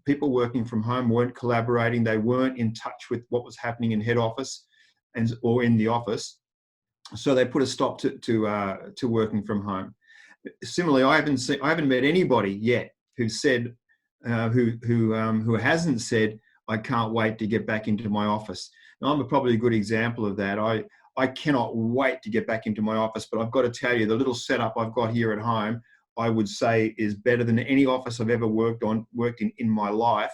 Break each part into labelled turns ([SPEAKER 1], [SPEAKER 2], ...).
[SPEAKER 1] people working from home weren't collaborating. They weren't in touch with what was happening in head office or in the office. So they put a stop to working from home. Similarly, I haven't met anybody yet who said, who hasn't said, I can't wait to get back into my office. Now, I'm probably a good example of that. I cannot wait to get back into my office, but I've got to tell you, the little setup I've got here at home, I would say is better than any office I've ever worked in my life.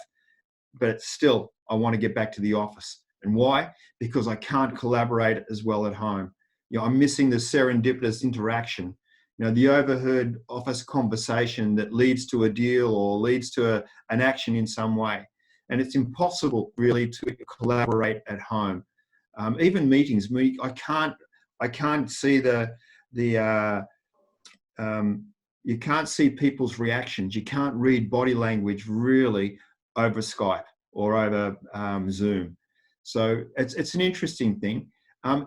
[SPEAKER 1] But still, I want to get back to the office. And why? Because I can't collaborate as well at home. I'm missing the serendipitous interaction. The overheard office conversation that leads to a deal or leads to an action in some way. And it's impossible really to collaborate at home. Even meetings, I can't see you can't see people's reactions. You can't read body language really over Skype or over Zoom. So it's an interesting thing.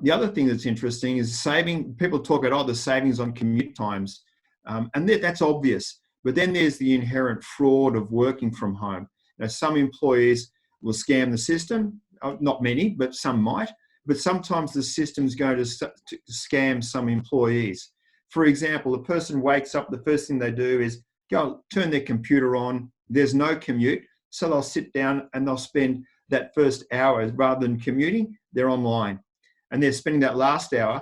[SPEAKER 1] The other thing that's interesting is saving. People talk about, the savings on commute times. And that's obvious. But then there's the inherent fraud of working from home. Some employees will scam the system. Not many, but some might. But sometimes the system's going to scam some employees. For example, a person wakes up, the first thing they do is go turn their computer on. There's no commute. So they'll sit down and they'll spend that first hour, rather than commuting, they're online. And they're spending that last hour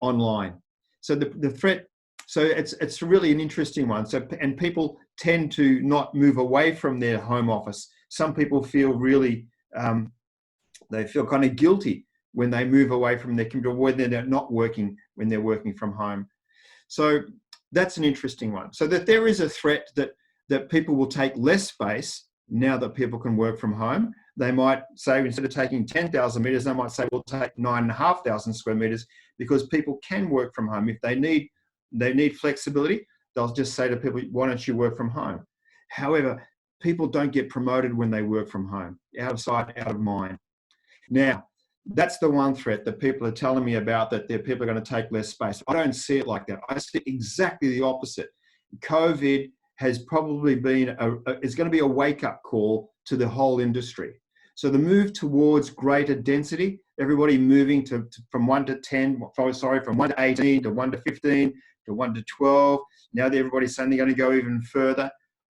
[SPEAKER 1] online. So the threat, so it's really an interesting one. And people tend to not move away from their home office. Some people feel really, they feel kind of guilty when they move away from their computer, when they're not working, when they're working from home. So that's an interesting one. So that there is a threat that people will take less space now that people can work from home. They might say, instead of taking 10,000 metres, they might say, we'll take 9,500 square metres, because people can work from home. If they need flexibility, they'll just say to people, why don't you work from home? However, people don't get promoted when they work from home. Out of sight, out of mind. Now, that's the one threat that people are telling me about, that people are going to take less space. I don't see it like that. I see exactly the opposite. COVID has probably been it's going to be a wake-up call to the whole industry. So the move towards greater density, everybody moving from 1 to 10, from 1 to 18 to 1 to 15 to 1 to 12. Now everybody's saying they're going to go even further.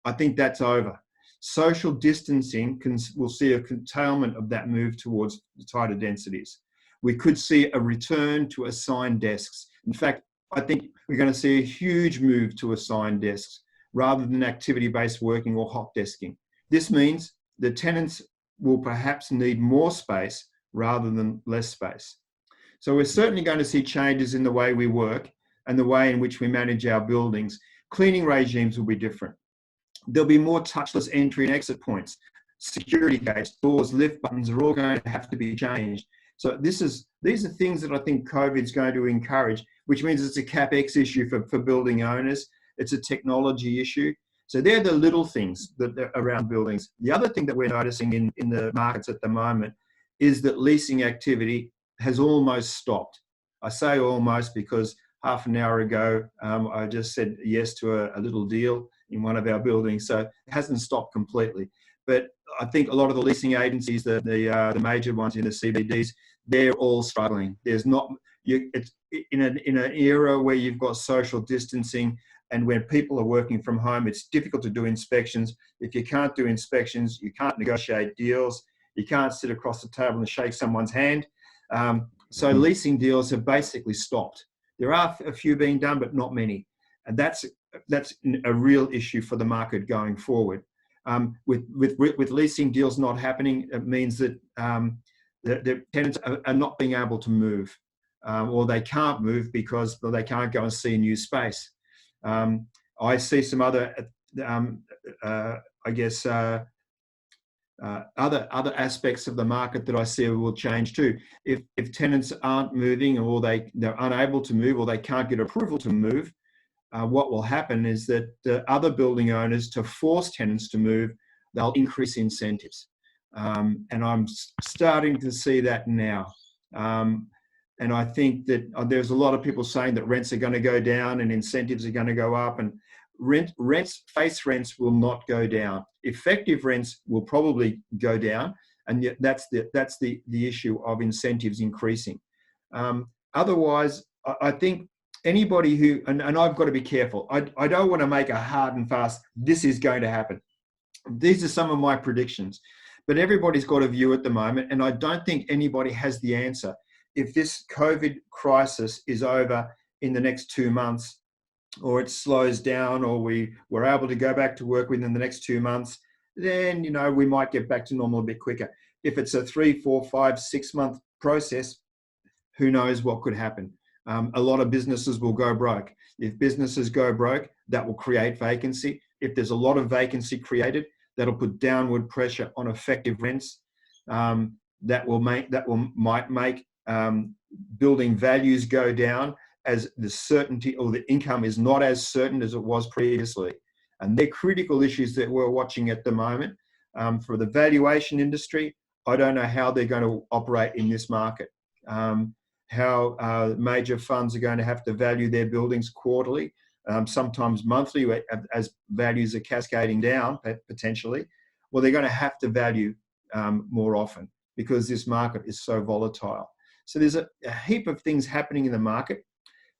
[SPEAKER 1] I think that's over. Social distancing will see a curtailment of that move towards tighter densities. We could see a return to assigned desks. In fact, I think we're going to see a huge move to assigned desks rather than activity-based working or hot desking. This means the tenants will perhaps need more space rather than less space. So we're certainly going to see changes in the way we work and the way in which we manage our buildings. Cleaning regimes will be different. There'll be more touchless entry and exit points. Security gates, doors, lift buttons are all going to have to be changed. So these are things that I think COVID's going to encourage, which means it's a CapEx issue for building owners. It's a technology issue. So they're the little things that are around buildings. The other thing that we're noticing in the markets at the moment is that leasing activity has almost stopped. I say almost because half an hour ago, I just said yes to a little deal in one of our buildings. So it hasn't stopped completely. But I think a lot of the leasing agencies, the major ones in the CBDs, they're all struggling. There's not, it's in an era where you've got social distancing, and when people are working from home, it's difficult to do inspections. If you can't do inspections, you can't negotiate deals. You can't sit across the table and shake someone's hand. So leasing deals have basically stopped. There are a few being done, but not many. And that's a real issue for the market going forward. With leasing deals not happening, it means that the tenants are not being able to move, or they can't move because they can't go and see new space. I see some other, other aspects of the market that I see will change too. If tenants aren't moving, or they're unable to move, or they can't get approval to move, what will happen is that the other building owners, to force tenants to move, they'll increase incentives. And I'm starting to see that now. And I think that there's a lot of people saying that rents are going to go down and incentives are going to go up. And face rents will not go down. Effective rents will probably go down, and yet that's the issue of incentives increasing. Otherwise, I think anybody who, and I've got to be careful, I don't want to make a hard and fast, this is going to happen. These are some of my predictions, but everybody's got a view at the moment, and I don't think anybody has the answer. If this COVID crisis is over in the next 2 months, or it slows down, or we're able to go back to work within the next 2 months, then, you know, we might get back to normal a bit quicker. If it's a 3, 4, 5, 6 month process, who knows what could happen. A lot of businesses will go broke. If businesses go broke, that will create vacancy. If there's a lot of vacancy created, that'll put downward pressure on effective rents. Might make building values go down, as the certainty or the income is not as certain as it was previously. And they're critical issues that we're watching at the moment. For the valuation industry, I don't know how they're going to operate in this market. How major funds are going to have to value their buildings quarterly, sometimes monthly, as values are cascading down potentially. Well, they're going to have to value more often, because this market is so volatile. So there's a heap of things happening in the market.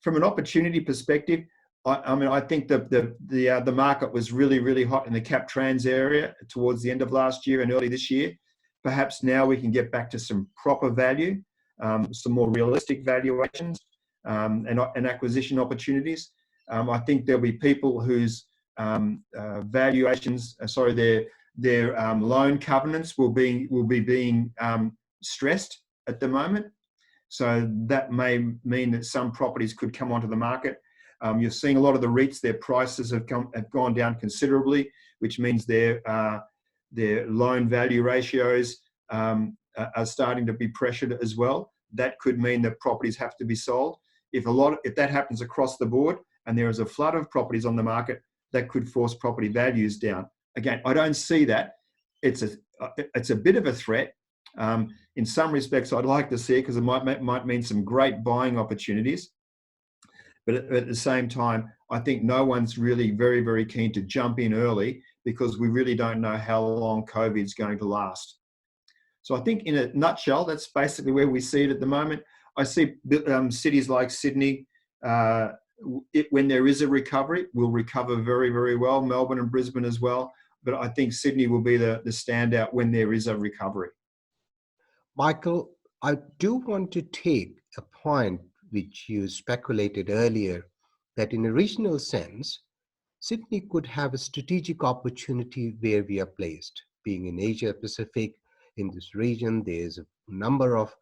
[SPEAKER 1] From an opportunity perspective, I think the market was really, really hot in the cap trans area towards the end of last year and early this year. Perhaps now we can get back to some proper value, some more realistic valuations, and acquisition opportunities. I think there'll be people whose valuations, their loan covenants will be being stressed at the moment. So that may mean that some properties could come onto the market. You're seeing a lot of the REITs, their prices have gone down considerably, which means their loan value ratios are starting to be pressured as well. That could mean that properties have to be sold. If that happens across the board and there is a flood of properties on the market, that could force property values down. Again, I don't see that. It's a bit of a threat. In some respects, I'd like to see it, because it might mean some great buying opportunities. But at the same time, I think no one's really very, very keen to jump in early, because we really don't know how long COVID is going to last. So I think, in a nutshell, that's basically where we see it at the moment. I see cities like Sydney, when there is a recovery, will recover very, very well. Melbourne and Brisbane as well. But I think Sydney will be the standout when there is a recovery.
[SPEAKER 2] Michael, I do want to take a point which you speculated earlier, that in a regional sense, Sydney could have a strategic opportunity where we are placed. Being in Asia Pacific, in this region, there's a number of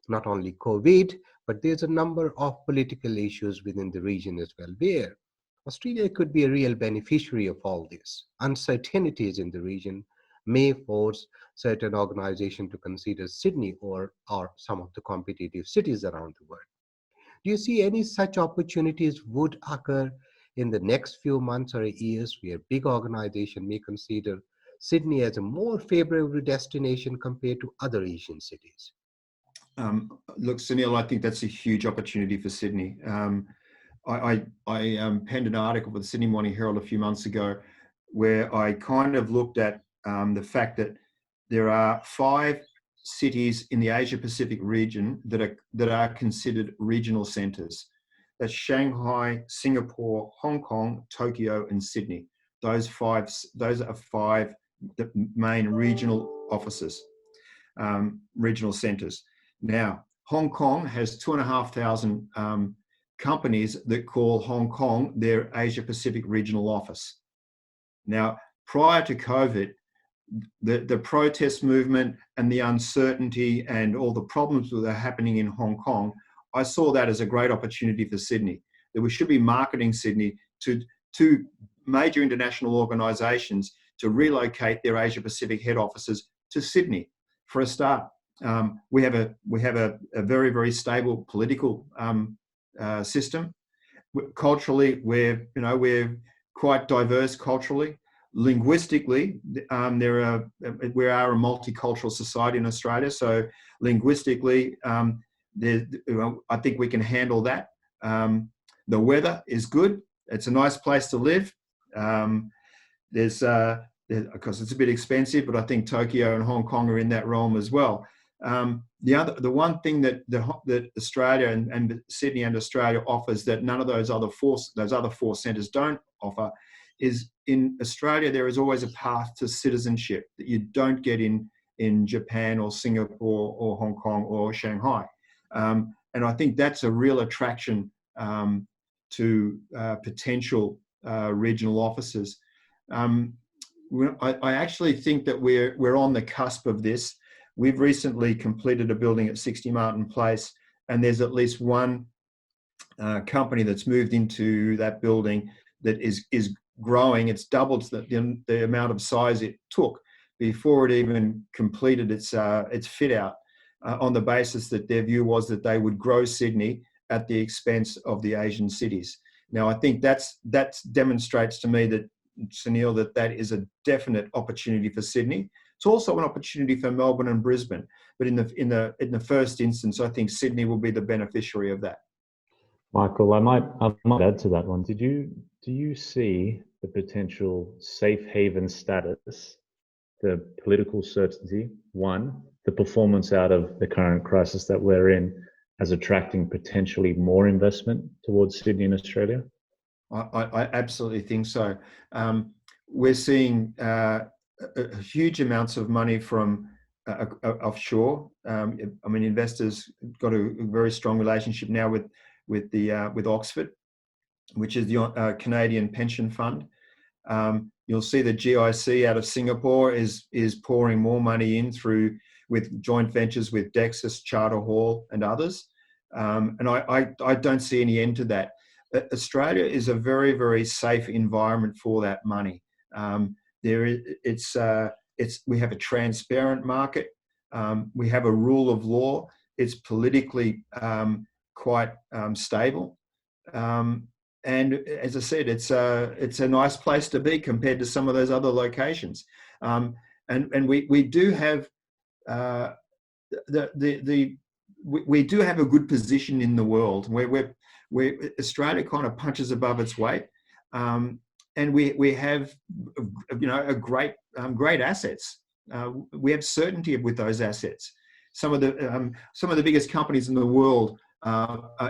[SPEAKER 2] not only COVID, but there's a number of political issues within the region as well, where Australia could be a real beneficiary of all this. Uncertainties in the region may force certain organizations to consider Sydney or some of the competitive cities around the world. Do you see any such opportunities would occur in the next few months or years, where big organizations may consider Sydney as a more favorable destination compared to other Asian cities?
[SPEAKER 1] Look, Sunil, I think that's a huge opportunity for Sydney. I penned an article for the Sydney Morning Herald a few months ago, where I kind of looked at the fact that there are 5 cities in the Asia Pacific region that are considered regional centres. That's Shanghai, Singapore, Hong Kong, Tokyo, and Sydney. Those are 5 the main regional offices, regional centres. Now, Hong Kong has 2,500 companies that call Hong Kong their Asia Pacific regional office. Now, prior to COVID, the protest movement and the uncertainty and all the problems that are happening in Hong Kong, I saw that as a great opportunity for Sydney, that we should be marketing Sydney to major international organisations to relocate their Asia Pacific head offices to Sydney for a start. We have a very, very stable political system. Culturally, we're quite diverse culturally. Linguistically, we are a multicultural society in Australia. So linguistically, I think we can handle that. The weather is good. It's a nice place to live. There's because it's a bit expensive, but I think Tokyo and Hong Kong are in that realm as well. The one thing that Australia and Sydney and Australia offers that none of those other four centres don't offer is, in Australia there is always a path to citizenship that you don't get in Japan or Singapore or Hong Kong or Shanghai, and I think that's a real attraction to potential regional offices. I actually think that we're on the cusp of this. We've recently completed a building at 60 Martin Place, and there's at least one company that's moved into that building that is growing. It's doubled the amount of size it took before it even completed its fit out, on the basis that their view was that they would grow Sydney at the expense of the Asian cities. Now, I think that demonstrates to me that, Sunil, that is a definite opportunity for Sydney. It's also an opportunity for Melbourne and Brisbane, but in the first instance, I think Sydney will be the beneficiary of that.
[SPEAKER 3] Michael, I might add to that one. Do you see the potential safe haven status, the political certainty, one, the performance out of the current crisis that we're in, as attracting potentially more investment towards Sydney and Australia?
[SPEAKER 1] I absolutely think so. We're seeing huge amounts of money from offshore. I mean, investors got a very strong relationship now with Oxford, which is the Canadian pension fund. You'll see the GIC out of Singapore is pouring more money in with joint ventures with Dexus, Charter Hall, and others. And I don't see any end to that. Australia is a very, very safe environment for that money. We have a transparent market. We have a rule of law. It's politically quite stable. And as I said, it's a nice place to be compared to some of those other locations. And we do have we do have a good position in the world where Australia kind of punches above its weight, and we have a great assets. We have certainty with those assets. Some of the biggest companies in the world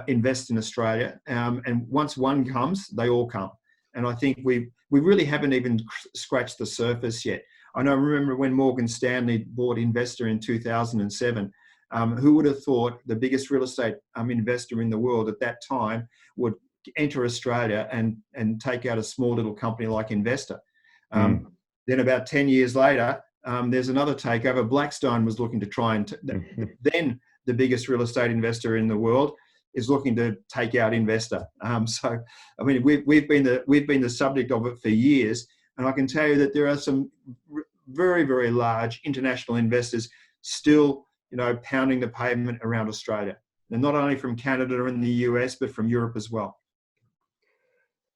[SPEAKER 1] invest in Australia, and once one comes, they all come. And I think we really haven't even scratched the surface yet. I remember when Morgan Stanley bought INVESTA in 2007. Who would have thought the biggest real estate investor in the world at that time would enter Australia and take out a small little company like INVESTA? Then about 10 years later, there's another takeover. Blackstone was looking to try and then the biggest real estate investor in the world is looking to take out INVESTA. So, I mean, we've been the subject of it for years, and I can tell you that there are some very, very large international investors still, pounding the pavement around Australia, and not only from Canada and the US, but from Europe as well.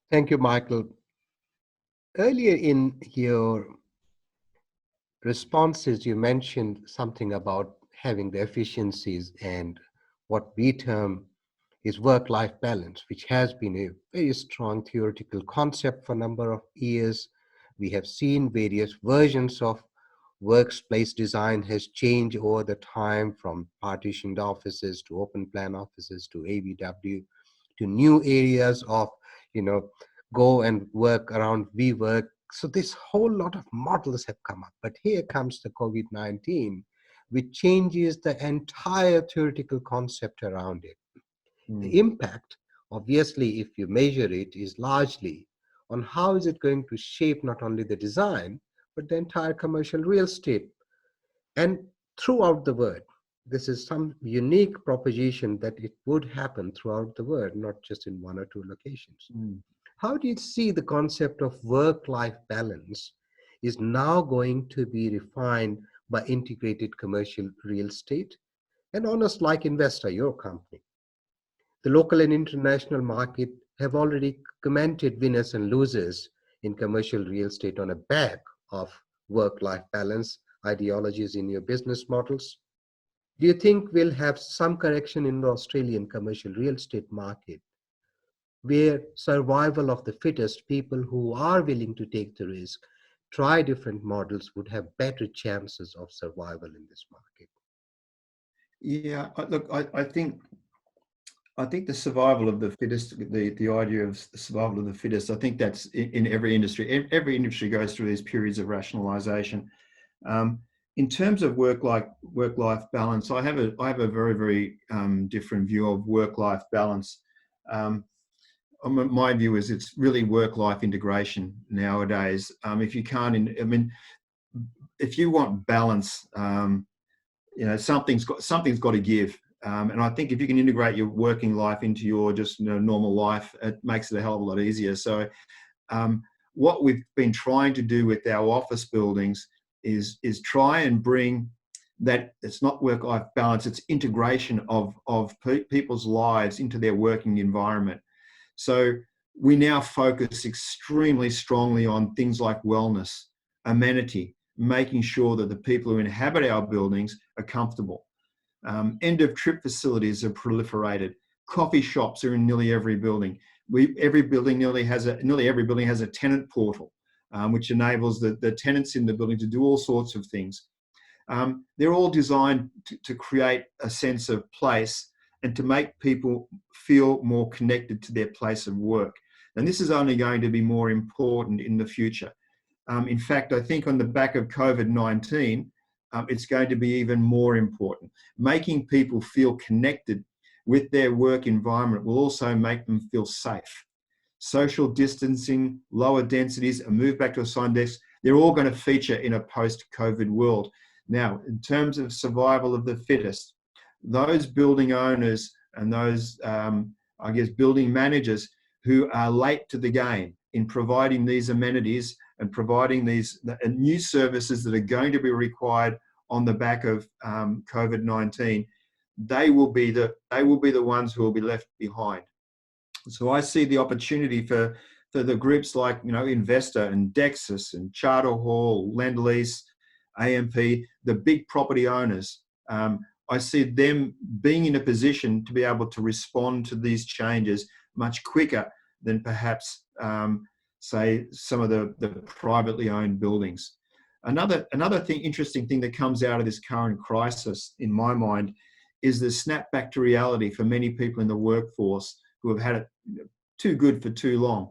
[SPEAKER 2] Thank you, Michael. Earlier in your responses, you mentioned something about having the efficiencies and what we term is work-life balance, which has been a very strong theoretical concept for a number of years. We have seen various versions of workplace design has changed over the time, from partitioned offices to open plan offices to ABW to new areas of, go and work around WeWork. So this whole lot of models have come up. But here comes the COVID-19, which changes the entire theoretical concept around it. The impact, obviously, if you measure it, is largely on how is it going to shape not only the design, but the entire commercial real estate. And throughout the world, this is some unique proposition that it would happen throughout the world, not just in one or two locations. How do you see the concept of work-life balance is now going to be refined by integrated commercial real estate? And honest like INVESTA, your company, the local and international market have already commented winners and losers in commercial real estate on a back of work-life balance ideologies in your business models. Do you think we'll have some correction in the Australian commercial real estate market where survival of the fittest, people who are willing to take the risk, try different models, would have better chances of survival in this market.
[SPEAKER 1] Yeah, look, I think the survival of the fittest, the idea of the survival of the fittest, I think that's in every industry. Every industry goes through these periods of rationalization. In terms of work-life balance, I have a very different view of work-life balance. My view is it's really work-life integration nowadays. If you can't, I mean, if you want balance, you know, something's got to give. And I think if you can integrate your working life into your just normal life, it makes it a hell of a lot easier. So what we've been trying to do with our office buildings is try and bring that, it's not work-life balance, it's integration of people's lives into their working environment. So we now focus extremely strongly on things like wellness, amenity, making sure that the people who inhabit our buildings are comfortable. End of trip facilities are proliferated. Coffee shops are in nearly every building. Nearly every building has a tenant portal, which enables the tenants in the building to do all sorts of things. They're all designed to create a sense of place and to make people feel more connected to their place of work. And this is only going to be more important in the future. In fact, I think on the back of COVID-19, it's going to be even more important. Making people feel connected with their work environment will also make them feel safe. Social distancing, lower densities, a move back to assigned desks, they're all going to feature in a post-COVID world. Now, in terms of survival of the fittest, those building owners and those, I guess, building managers who are late to the game in providing these amenities and providing these new services that are going to be required on the back of COVID-19, they will be the ones who will be left behind. So I see the opportunity for the groups like INVESTA and Dexus and Charter Hall, Lend-Lease, AMP, the big property owners. I see them being in a position to be able to respond to these changes much quicker than perhaps, say, some of the privately owned buildings. Another interesting thing that comes out of this current crisis, in my mind, is the snap back to reality for many people in the workforce who have had it too good for too long.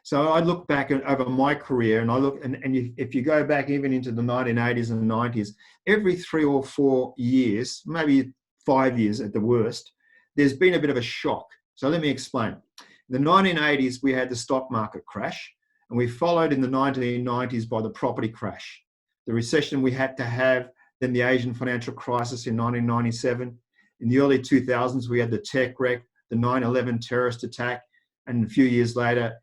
[SPEAKER 1] So I look back over my career, and I look, and if you go back even into the 1980s and 90s, every 3 or 4 years, maybe 5 years at the worst, there's been a bit of a shock. So let me explain. In the 1980s, we had the stock market crash, and we followed in the 1990s by the property crash, the recession we had to have, then the Asian financial crisis in 1997. In the early 2000s, we had the tech wreck, the 9/11 terrorist attack, and a few years later,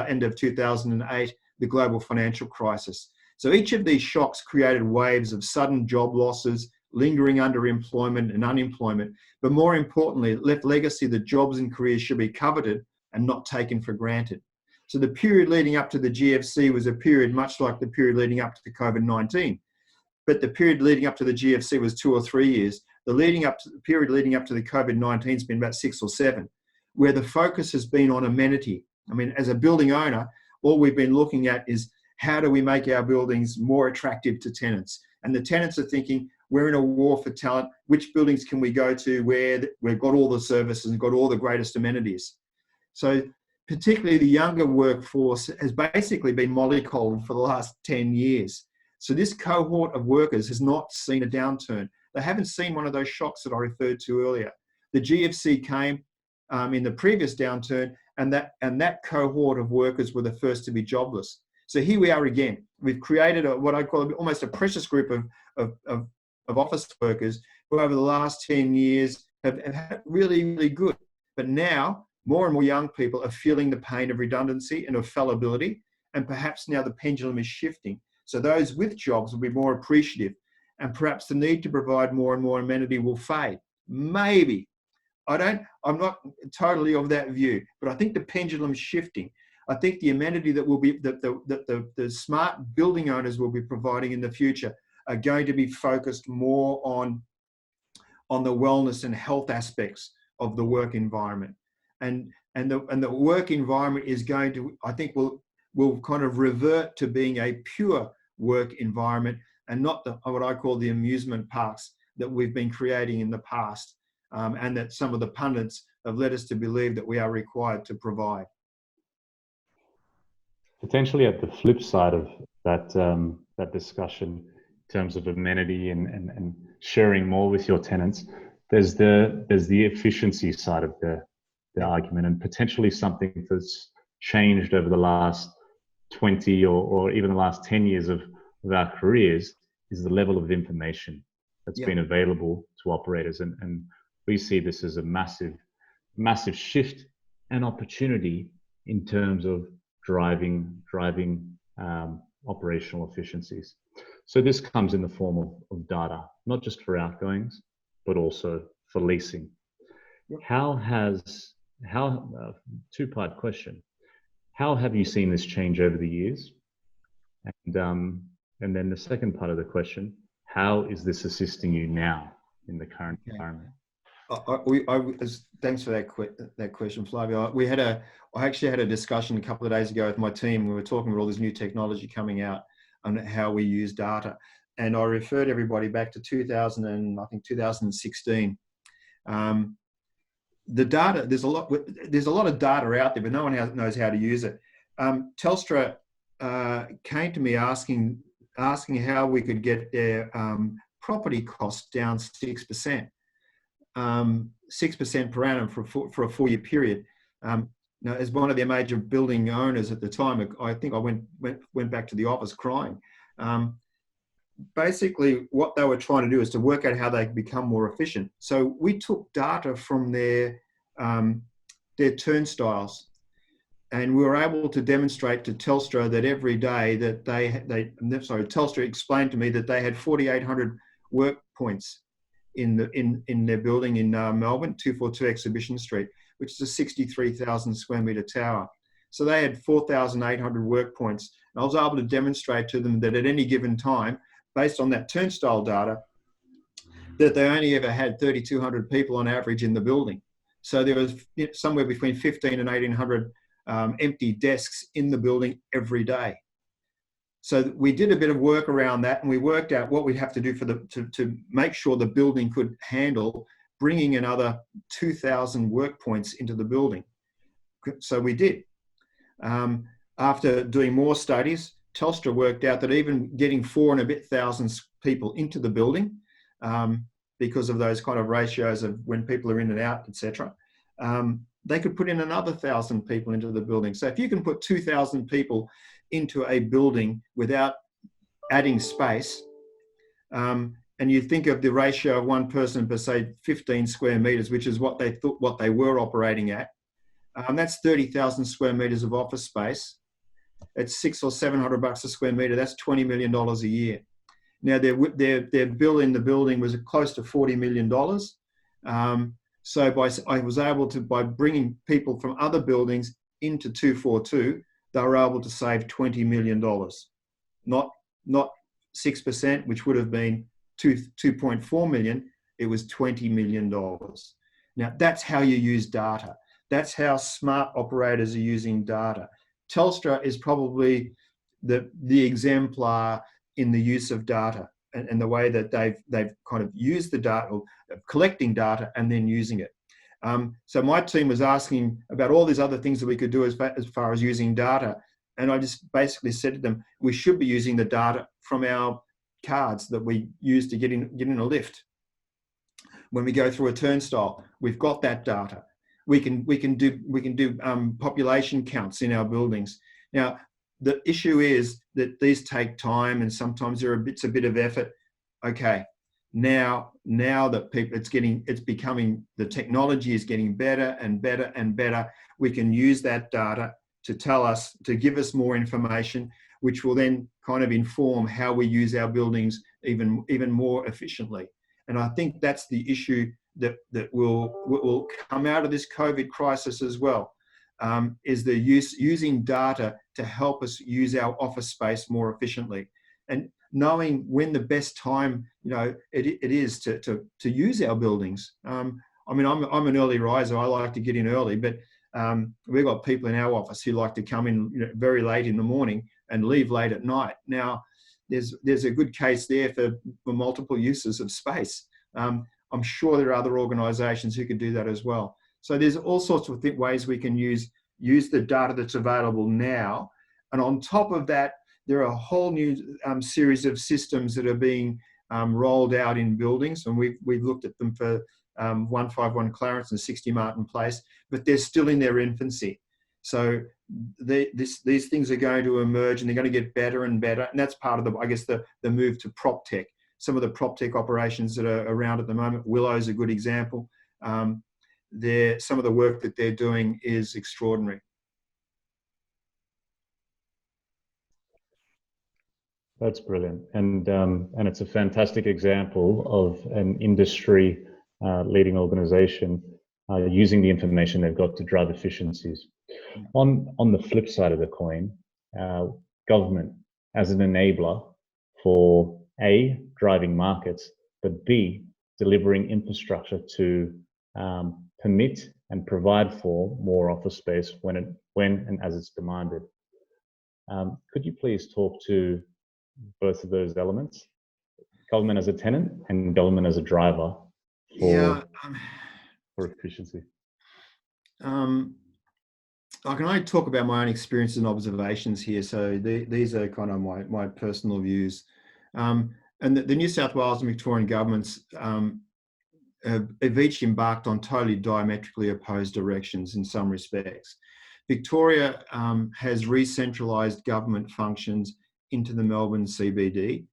[SPEAKER 1] end of 2008, the global financial crisis. So each of these shocks created waves of sudden job losses, lingering underemployment and unemployment, but more importantly, it left legacy that jobs and careers should be coveted and not taken for granted. So the period leading up to the GFC was a period much like the period leading up to COVID-19. But the period leading up to the GFC was 2 or 3 years. The period leading up to the COVID-19 has been about 6 or 7, where the focus has been on amenity. I mean, as a building owner, all we've been looking at is how do we make our buildings more attractive to tenants? And the tenants are thinking, we're in a war for talent. Which buildings can we go to where we've got all the services and got all the greatest amenities? So particularly the younger workforce has basically been mollycoddled for the last 10 years. So this cohort of workers has not seen a downturn. They haven't seen one of those shocks that I referred to earlier. The GFC came in the previous downturn, and that cohort of workers were the first to be jobless. So here we are again. We've created what I call almost a precious group of office workers who over the last 10 years have had really, really good. But now more and more young people are feeling the pain of redundancy and of fallibility, and perhaps now the pendulum is shifting. So those with jobs will be more appreciative, and perhaps the need to provide more and more amenity will fade. Maybe. I'm not totally of that view, but I think the pendulum's shifting. I think the amenity that will be that the smart building owners will be providing in the future are going to be focused more on the wellness and health aspects of the work environment. And and the work environment is going to, I think, will kind of revert to being a pure work environment, and not what I call the amusement parks that we've been creating in the past, and that some of the pundits have led us to believe that we are required to provide.
[SPEAKER 3] Potentially at the flip side of that, that discussion in terms of amenity and sharing more with your tenants, there's the efficiency side of the argument, and potentially something that's changed over the last 20 or even the last 10 years of our careers is the level of information that's been available to operators. And we see this as a massive shift and opportunity in terms of driving operational efficiencies. So this comes in the form of data, not just for outgoings, but also for leasing. Two-part question. How have you seen this change over the years? And then the second part of the question, how is this assisting you now in the current environment?
[SPEAKER 1] Thanks for that question, Flavio. I actually had a discussion a couple of days ago with my team. We were talking about all this new technology coming out and how we use data. And I referred everybody back to 2016. The data, there's a lot of data out there, but no one knows how to use it. Telstra came to me asking how we could get their property costs down 6%. 6% per annum for a 4-year period. Now, as one of their major building owners at the time, I think I went back to the office crying. Basically, what they were trying to do is to work out how they could become more efficient. So we took data from their turnstiles, and we were able to demonstrate to Telstra that every day that Telstra explained to me that they had 4,800 work points in their building in Melbourne, 242 Exhibition Street, which is a 63,000 square metre tower. So they had 4,800 work points. And I was able to demonstrate to them that at any given time, based on that turnstile data, that they only ever had 3,200 people on average in the building. So there was somewhere between 1,500 and 1,800 empty desks in the building every day. So we did a bit of work around that, and we worked out what we'd have to do to make sure the building could handle bringing another 2,000 work points into the building. So we did. After doing more studies, Telstra worked out that even getting 4,000 and a bit people into the building, because of those kind of ratios of when people are in and out, etc., they could put in another 1,000 people into the building. So if you can put 2,000 people into a building without adding space, and you think of the ratio of one person per, say, 15 square metres, which is what they were operating at, that's 30,000 square metres of office space. It's $600 or $700 a square metre. That's $20 million a year. Now their bill in the building was close to $40 million. So I was able to, by bringing people from other buildings into 242, they were able to save $20 million, not 6%, which would have been 2.4 million. It was $20 million. Now that's how you use data. That's how smart operators are using data. Telstra is probably the exemplar in the use of data and the way that they've kind of used the data, or collecting data and then using it. So my team was asking about all these other things that we could do as far as using data. And I just basically said to them, we should be using the data from our cards that we use to get in a lift. When we go through a turnstile, we've got that data. We can do population counts in our buildings. Now, the issue is that these take time, and sometimes it's a bit of effort. Okay, now that the technology is getting better and better and better. We can use that data to give us more information, which will then kind of inform how we use our buildings even more efficiently. And I think that's the issue that will come out of this COVID crisis as well, is the using data to help us use our office space more efficiently, and knowing when the best time it is to use our buildings. I mean, I'm an early riser. I like to get in early, but We've got people in our office who like to come in, you know, very late in the morning and leave late at night. Now, there's a good case there for multiple uses of space. I'm sure there are other organisations who can do that as well. So there's all sorts of ways we can use the data that's available now. And on top of that, there are a whole new series of systems that are being rolled out in buildings. And we've looked at them for 151 Clarence and 60 Martin Place, but they're still in their infancy. So these things are going to emerge and they're going to get better and better. And that's part of the, I guess, the move to prop tech. Some of the prop tech operations that are around at the moment, Willow's a good example. Some of the work that they're doing is extraordinary.
[SPEAKER 3] That's brilliant, and it's a fantastic example of an industry leading organisation using the information they've got to drive efficiencies. On the flip side of the coin, government as an enabler for A, driving markets, but B, delivering infrastructure to permit and provide for more office space when and as it's demanded. Could you please talk to both of those elements, government as a tenant and government as a driver for efficiency?
[SPEAKER 1] I can only talk about my own experiences and observations here. So these are kind of my personal views. And the New South Wales and Victorian governments have each embarked on totally diametrically opposed directions in some respects. Victoria has re-centralised government functions into the Melbourne CBD,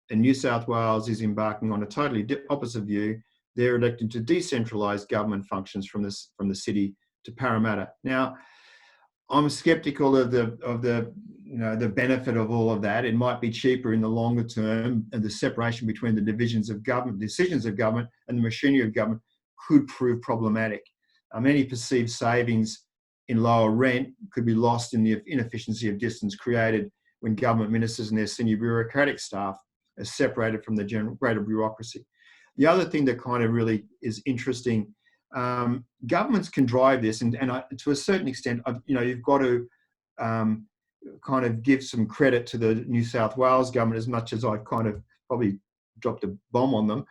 [SPEAKER 1] and New South Wales is embarking on a totally opposite view. They're elected to decentralise government functions from the city to Parramatta. Now, I'm sceptical of the benefit of all of that. It might be cheaper in the longer term, and the separation between the divisions of government, decisions of government, and the machinery of government could prove problematic. Any perceived savings in lower rent could be lost in the inefficiency of distance created when government ministers and their senior bureaucratic staff are separated from the general greater bureaucracy. The other thing that kind of really is interesting, governments can drive this, and to a certain extent, you've got to kind of give some credit to the New South Wales government, as much as I've kind of probably dropped a bomb on them.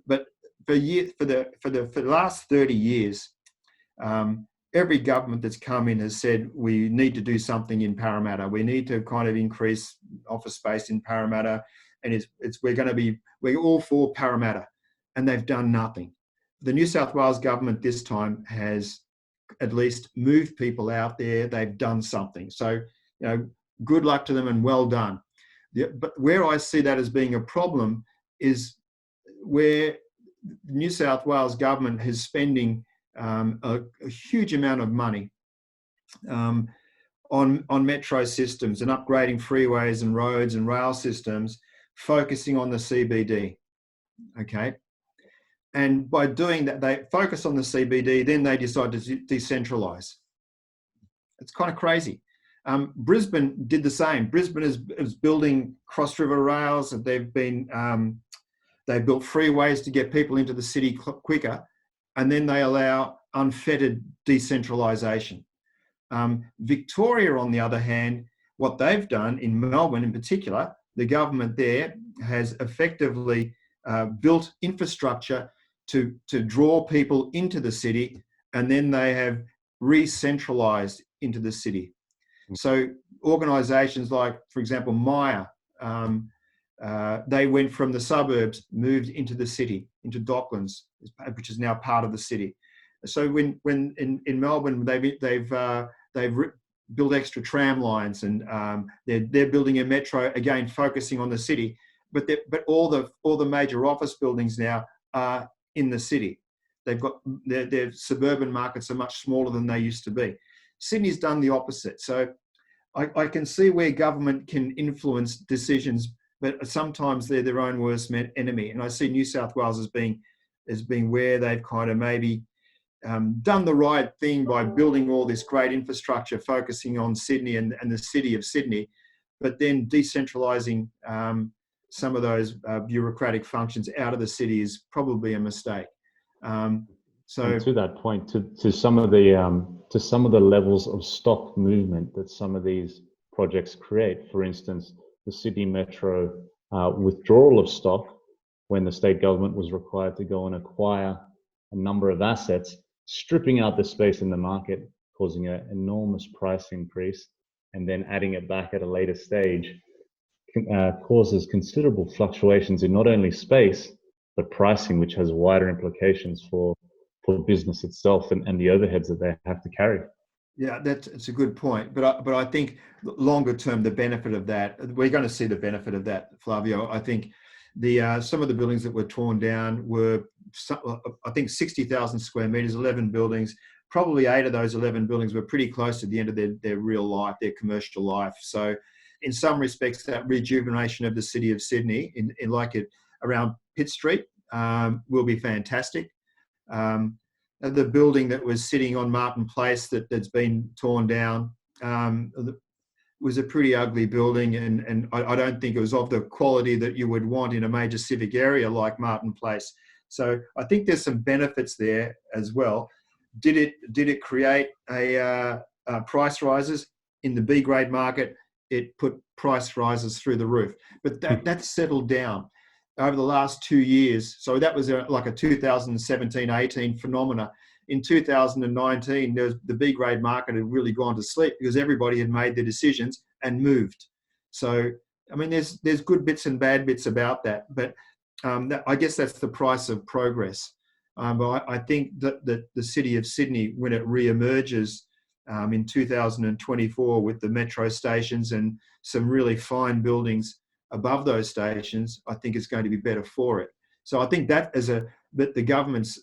[SPEAKER 1] But for the last 30 years, every government that's come in has said we need to do something in Parramatta. We need to kind of increase office space in Parramatta, and we're all for Parramatta, and they've done nothing. The New South Wales government this time has at least moved people out there. They've done something. So, good luck to them and well done. But where I see that as being a problem is where the New South Wales government is spending a huge amount of money on metro systems and upgrading freeways and roads and rail systems, focusing on the CBD. Okay. And by doing that, they focus on the CBD, then they decide to decentralise. It's kind of crazy. Brisbane did the same. Brisbane is building cross-river rails. They built freeways to get people into the city quicker, and then they allow unfettered decentralisation. Victoria, on the other hand, what they've done in Melbourne in particular, the government there has effectively built infrastructure to draw people into the city, and then they have re-centralised into the city. So organisations like, for example, Myer, they went from the suburbs, moved into the city, into Docklands, which is now part of the city. So when in Melbourne, they've built extra tram lines, and they're building a metro, again focusing on the city. But all the major office buildings now are in the city. They've got their suburban markets are much smaller than they used to be. Sydney's done the opposite. So I can see where government can influence decisions, but sometimes they're their own worst enemy. And I see New South Wales as being where they've kind of maybe done the right thing by building all this great infrastructure, focusing on Sydney and the city of Sydney, but then decentralising some of those bureaucratic functions out of the city is probably a mistake.
[SPEAKER 3] And
[SPEAKER 1] So
[SPEAKER 3] to that point, to some of the levels of stock movement that some of these projects create, for instance, the Sydney Metro withdrawal of stock when the state government was required to go and acquire a number of assets, stripping out the space in the market, causing an enormous price increase, and then adding it back at a later stage, causes considerable fluctuations in not only space, but pricing, which has wider implications for business itself and the overheads that they have to carry.
[SPEAKER 1] yeah, it's a good point. But I think longer term, the benefit of that, we're going to see the benefit of that, Flavio. I think some of the buildings that were torn down were, I think, 60,000 square meters, 11 buildings. Probably 8 of those 11 buildings were pretty close to the end of their real life, their commercial life. So in some respects, that rejuvenation of the city of Sydney, in like it around Pitt Street, will be fantastic. The building that was sitting on Martin Place that's been torn down was a pretty ugly building, and I don't think it was of the quality that you would want in a major civic area like Martin Place. So I think there's some benefits there as well. Did it create a price rises in the B grade market? It put price rises through the roof, but that's settled down over the last 2 years. So that was like a 2017-18 phenomena. In 2019, the B grade market had really gone to sleep because everybody had made their decisions and moved. So, I mean, there's good bits and bad bits about that, but I guess that's the price of progress. But I think that the city of Sydney, when it re-emerges in 2024 with the metro stations and some really fine buildings above those stations, I think it's going to be better for it. So I think that but the government's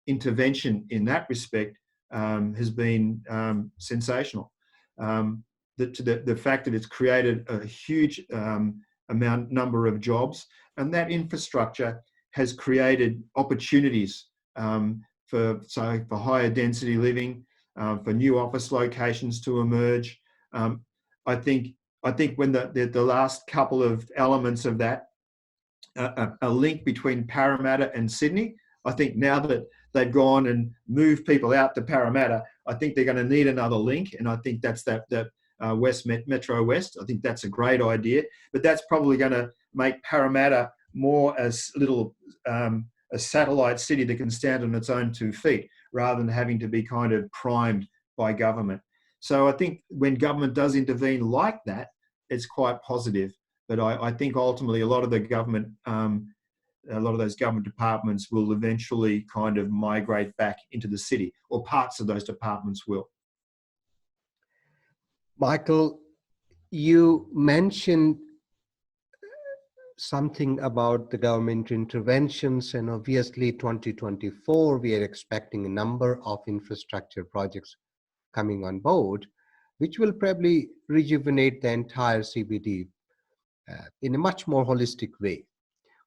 [SPEAKER 1] intervention in that respect has been sensational. The fact that it's created a huge number of jobs, and that infrastructure has created opportunities for higher density living, for new office locations to emerge. I think when the last couple of elements of that, a link between Parramatta and Sydney, I think now that they've gone and moved people out to Parramatta, I think they're going to need another link, and I think that's that Metro West. I think that's a great idea, but that's probably going to make Parramatta more as a satellite city that can stand on its own 2 feet, rather than having to be kind of primed by government. So I think when government does intervene like that, it's quite positive. But I think ultimately a lot of those government departments will eventually kind of migrate back into the city, or parts of those departments will.
[SPEAKER 2] Michael, you mentioned something about the government interventions, and obviously 2024, we are expecting a number of infrastructure projects coming on board, which will probably rejuvenate the entire CBD in a much more holistic way.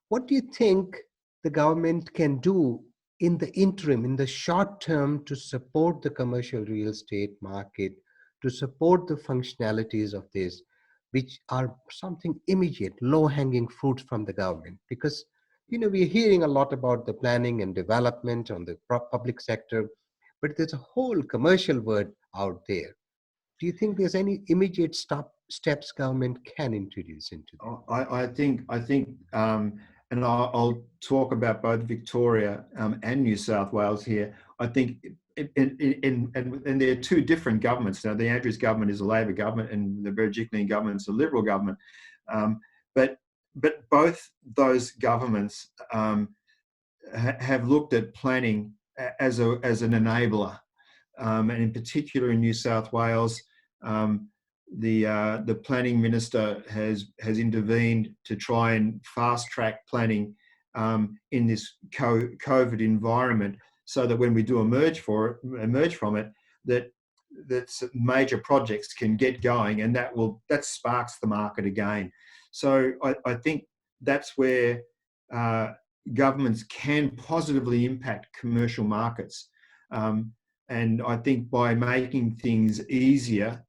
[SPEAKER 2] What do you think the government can do in the interim, in the short term, to support the commercial real estate market, to support the functionalities of this, which are something immediate, low-hanging fruits from the government? Because, we're hearing a lot about the planning and development on the public sector, but there's a whole commercial world out there. Do you think there's any immediate steps government can introduce into that?
[SPEAKER 1] I think, and I'll talk about both Victoria and New South Wales here. I think, and there are two different governments now. The Andrews government is a Labor government, and the Berejiklian government is a Liberal government. But both those governments have looked at planning as an enabler, and in particular in New South Wales. The planning minister has intervened to try and fast track planning in this COVID environment, so that when we do emerge from it, that major projects can get going, and that sparks the market again. So I think that's where governments can positively impact commercial markets, and I think by making things easier.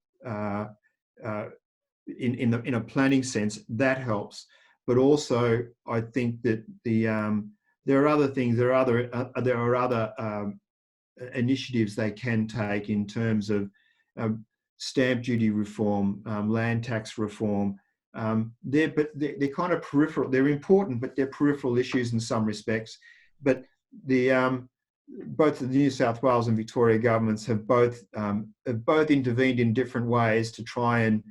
[SPEAKER 1] In a planning sense, that helps. But also, I think that the there are other things. There are other initiatives they can take in terms of stamp duty reform, land tax reform. They're kind of peripheral. They're important, but they're peripheral issues in some respects. But both the New South Wales and Victoria governments have both intervened in different ways to try and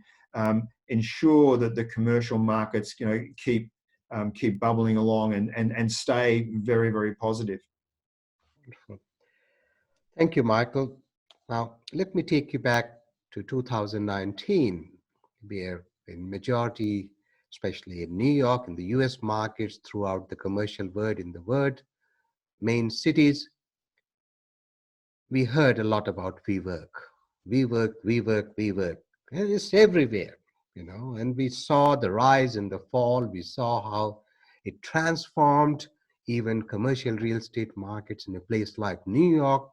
[SPEAKER 1] ensure that the commercial markets, keep bubbling along and stay very, very positive.
[SPEAKER 2] Thank you, Michael. Now, let me take you back to 2019, where in majority, especially in New York and the US markets, throughout the commercial world, in the world, main cities, we heard a lot about WeWork. WeWork. And it's everywhere, and we saw the rise and the fall. We saw how it transformed even commercial real estate markets in a place like New York,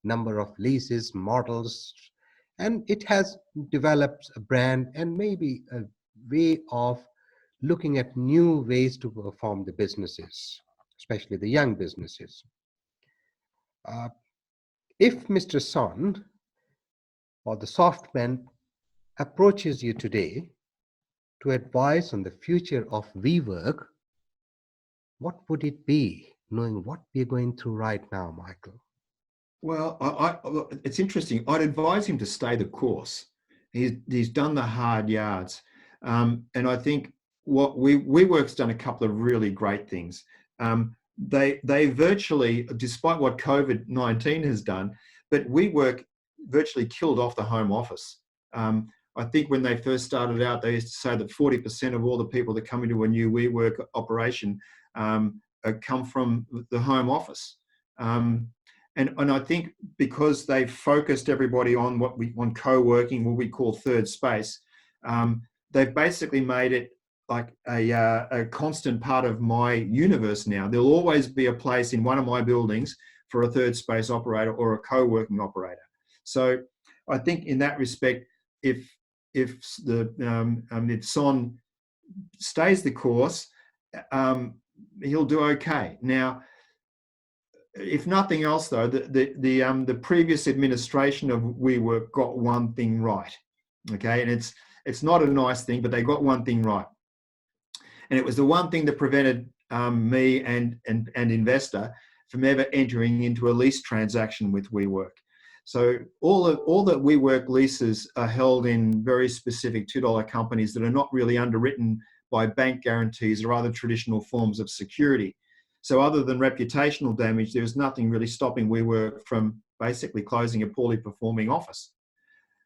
[SPEAKER 2] number of leases, models, and it has developed a brand and maybe a way of looking at new ways to perform the businesses, especially the young businesses. If Mr. Son or the softman approaches you today to advise on the future of WeWork, what would it be, knowing what we're going through right now, Michael?
[SPEAKER 1] Well, it's interesting. I'd advise him to stay the course. He's done the hard yards, and I think what WeWork's done a couple of really great things. They virtually, despite what COVID-19 has done, but WeWork virtually killed off the home office. I think when they first started out, they used to say that 40% of all the people that come into a new WeWork operation come from the home office. And I think because they've focused everybody on on co-working, what we call third space, they've basically made it like a constant part of my universe now. There'll always be a place in one of my buildings for a third space operator or a co-working operator. So I think in that respect, if Son stays the course, he'll do okay. Now, if nothing else, though, the previous administration of WeWork got one thing right, okay, and it's not a nice thing, but they got one thing right, and it was the one thing that prevented me and INVESTA from ever entering into a lease transaction with WeWork. So all the WeWork leases are held in very specific $2 companies that are not really underwritten by bank guarantees or other traditional forms of security. So other than reputational damage, there's nothing really stopping WeWork from basically closing a poorly performing office.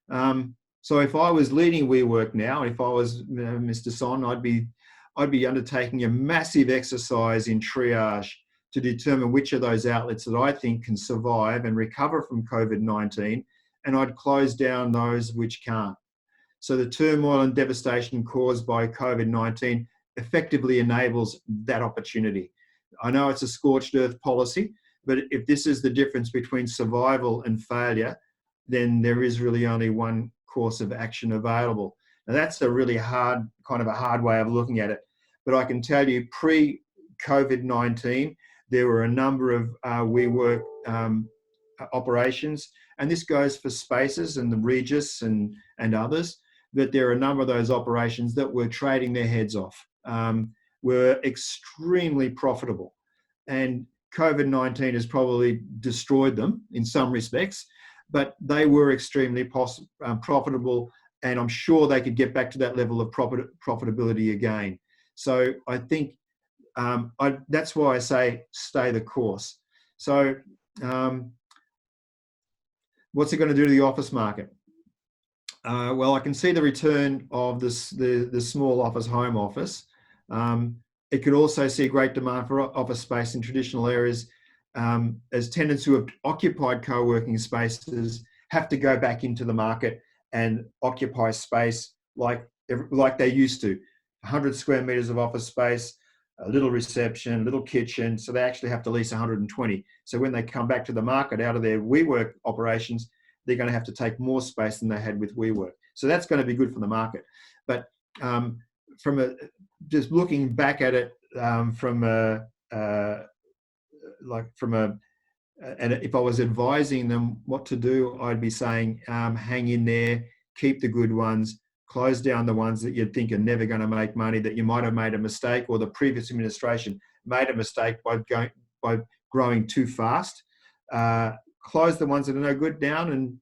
[SPEAKER 1] So if I was leading WeWork now, if I was Mr. Son, I'd be undertaking a massive exercise in triage to determine which of those outlets that I think can survive and recover from COVID-19, and I'd close down those which can't. So the turmoil and devastation caused by COVID-19 effectively enables that opportunity. I know it's a scorched earth policy, but if this is the difference between survival and failure, then there is really only one course of action available. Now that's a really hard way of looking at it. But I can tell you, pre-COVID-19, there were a number of WeWork operations, and this goes for Spaces and the Regis and others, that there are a number of those operations that were trading their heads off, were extremely profitable. And COVID-19 has probably destroyed them in some respects, but they were extremely profitable, and I'm sure they could get back to that level of profitability again. So I think that's why I say stay the course. So what's it going to do to the office market? Well, I can see the return of the small office, home office. It could also see great demand for office space in traditional areas as tenants who have occupied co-working spaces have to go back into the market and occupy space like they used to. 100 square meters of office space, a little reception, little kitchen, so they actually have to lease 120. So when they come back to the market out of their WeWork operations, they're going to have to take more space than they had with WeWork. So that's going to be good for the market. But from just looking back at it from and if I was advising them what to do, I'd be saying, hang in there, keep the good ones, close down the ones that you think are never going to make money, that you might have made a mistake, or the previous administration made a mistake by growing too fast. Close the ones that are no good down,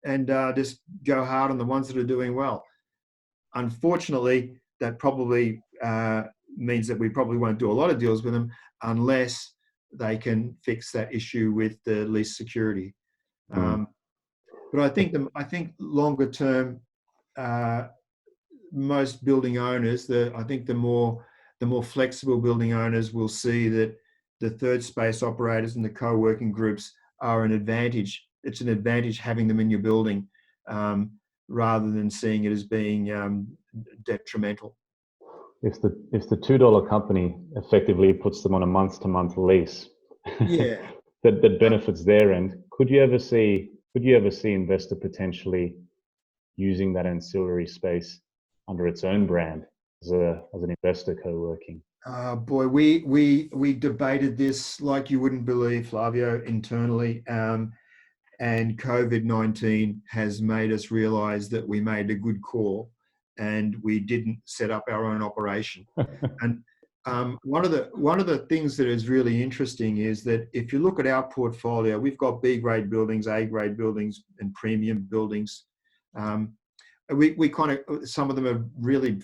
[SPEAKER 1] and just go hard on the ones that are doing well. Unfortunately, that probably means that we probably won't do a lot of deals with them unless they can fix that issue with the lease security. But I think longer term, most building owners, I think the more flexible building owners will see that the third space operators and the co-working groups are an advantage. It's an advantage having them in your building, rather than seeing it as being detrimental.
[SPEAKER 3] If the $2 company effectively puts them on a month-to-month lease,
[SPEAKER 1] yeah,
[SPEAKER 3] that benefits their end, could you ever see INVESTA potentially using that ancillary space under its own brand as an investor co-working?
[SPEAKER 1] Boy, we debated this like you wouldn't believe, Flavio, internally. And COVID-19 has made us realize that we made a good call and we didn't set up our own operation. And one of the things that is really interesting is that if you look at our portfolio, we've got B-grade buildings, A-grade buildings, and premium buildings. We kind of, some of them are really,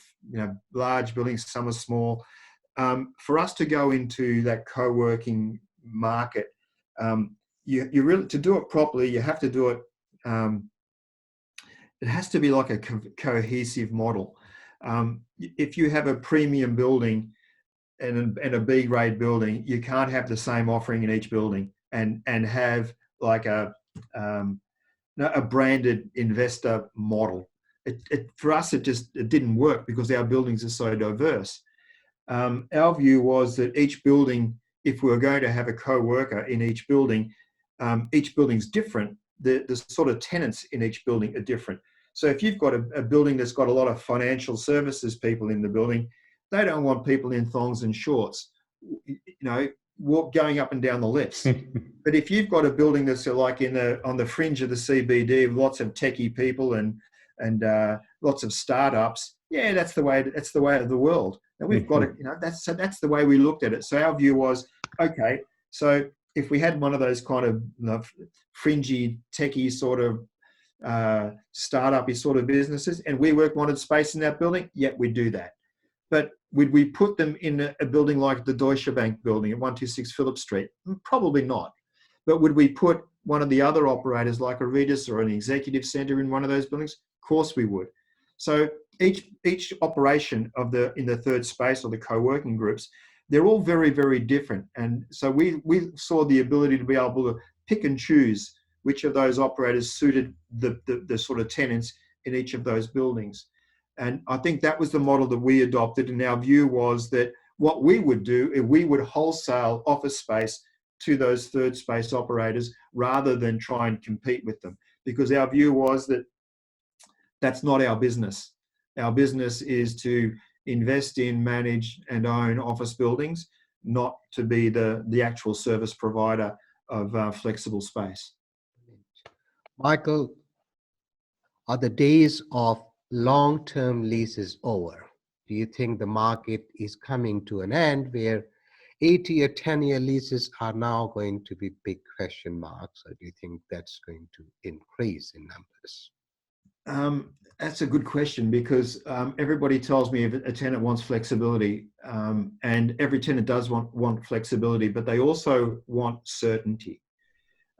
[SPEAKER 1] large buildings, some are small. For us to go into that co-working market, you really, to do it properly, you have to do it. It has to be like a cohesive model. If you have a premium building and a B-grade building, you can't have the same offering in each building and have like a branded investor model. For us, it didn't work because our buildings are so diverse. Our view was that each building, if we were going to have a co-worker in each building's different. The sort of tenants in each building are different. So if you've got a building that's got a lot of financial services people in the building, they don't want people in thongs and shorts, going up and down the lifts. But if you've got a building that's like on the fringe of the CBD, with lots of techie people and lots of startups, yeah, that's the way of the world. And we've got it. That's the way we looked at it. So our view was, okay, so if we had one of those kind of fringy, techie sort of startup-y sort of businesses, and WeWork wanted space in that building, yeah, we'd do that. But would we put them in a building like the Deutsche Bank building at 126 Phillip Street? Probably not. But would we put one of the other operators like a Regus or an executive centre in one of those buildings? Of course we would. So each operation in the third space or the co-working groups, they're all very, very different. And so we saw the ability to be able to pick and choose which of those operators suited the sort of tenants in each of those buildings. And I think that was the model that we adopted. And our view was that what we would do is we would wholesale office space to those third space operators rather than try and compete with them. Because our view was that that's not our business. Our business is to invest in, manage and own office buildings, not to be the actual service provider of flexible space.
[SPEAKER 2] Michael, are the days of long-term leases over? Do you think the market is coming to an end where 80 or 10-year leases are now going to be big question marks, or do you think that's going to increase in numbers?
[SPEAKER 1] That's a good question, because everybody tells me if a tenant wants flexibility, and every tenant does want flexibility, but they also want certainty.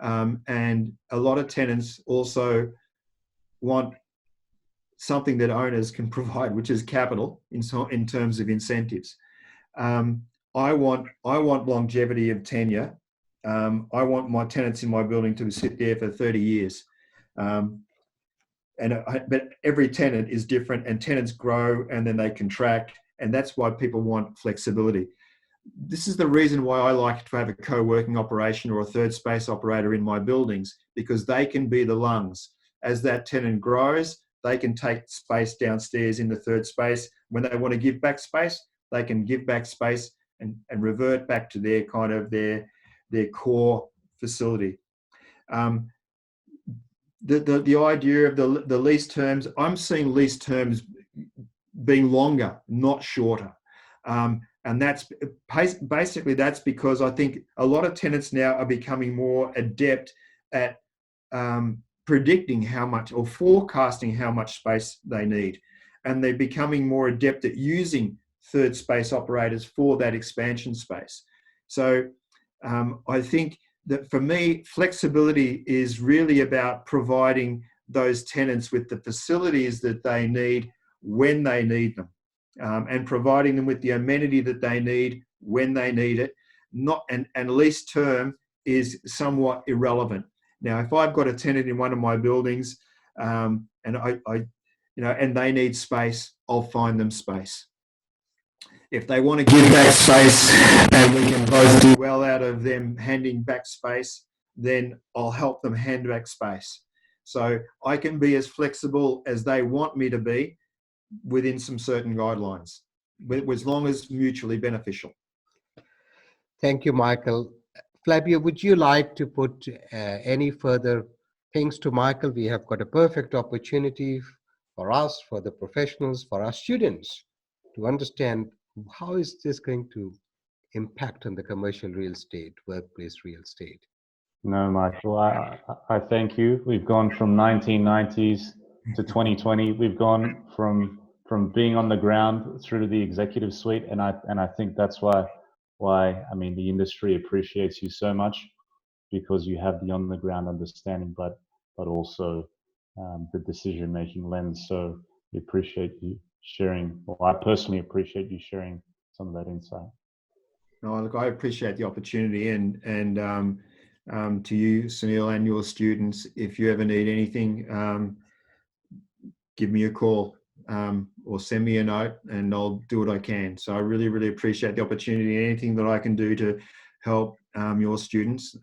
[SPEAKER 1] And a lot of tenants also want something that owners can provide, which is capital in terms of incentives. I want longevity of tenure. I want my tenants in my building to sit there for 30 years. But every tenant is different, and tenants grow and then they contract, and that's why people want flexibility. This is the reason why I like to have a co-working operation or a third space operator in my buildings, because they can be the lungs. As that tenant grows, they can take space downstairs in the third space. When they want to give back space, they can give back space and revert back to their their core facility. The idea of the lease terms, I'm seeing lease terms being longer, not shorter. And that's basically, that's because I think a lot of tenants now are becoming more adept at predicting how much or forecasting how much space they need. And they're becoming more adept at using third space operators for that expansion space. So I think that for me, flexibility is really about providing those tenants with the facilities that they need when they need them, and providing them with the amenity that they need when they need it. And lease term is somewhat irrelevant. Now, if I've got a tenant in one of my buildings, and and they need space, I'll find them space. If they want to give back space and we can both do well out of them handing back space, then I'll help them hand back space. So I can be as flexible as they want me to be within some certain guidelines, as long as mutually beneficial.
[SPEAKER 2] Thank you, Michael. Flavio, would you like to put any further things to Michael? We have got a perfect opportunity for us, for the professionals, for our students to understand how is this going to impact on the commercial real estate, workplace real estate.
[SPEAKER 3] No, Michael, I thank you. We've gone from 1990s to 2020. We've gone from being on the ground through to the executive suite, and I think that's why I mean the industry appreciates you so much, because you have the on the ground understanding, but also the decision making lens. So we appreciate you sharing. Well, I personally appreciate you sharing some of that insight.
[SPEAKER 1] No, look, I appreciate the opportunity, and to you, Sunil, and your students, if you ever need anything, give me a call or send me a note, and I'll do what I can. So I really, really appreciate the opportunity. Anything that I can do to help your students,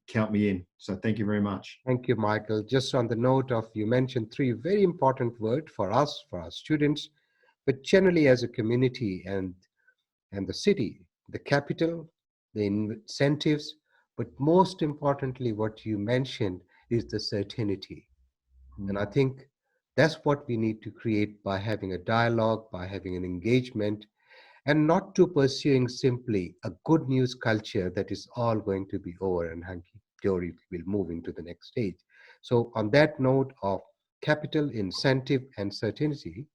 [SPEAKER 1] count me in. So thank you very much.
[SPEAKER 2] Thank you, Michael. Just on the note of, you mentioned three very important words for us, for our students, but generally as a community and the city, the capital, the incentives, but most importantly, what you mentioned is the certainty. And I think that's what we need to create by having a dialogue, by having an engagement, and not to pursuing simply a good news culture that is all going to be over and hunky-dory will move into the next stage. So on that note of capital, incentive, and certainty,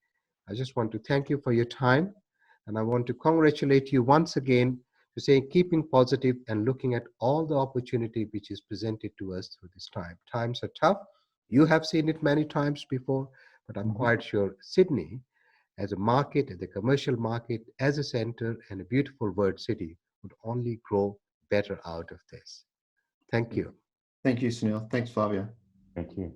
[SPEAKER 2] I just want to thank you for your time. And I want to congratulate you once again to say keeping positive and looking at all the opportunity which is presented to us through this time. Times are tough. You have seen it many times before, but I'm quite sure Sydney as a market, as a commercial market, as a center and a beautiful world city would only grow better out of this. Thank you.
[SPEAKER 1] Thank you, Sunil. Thanks, Flavio.
[SPEAKER 3] Thank you.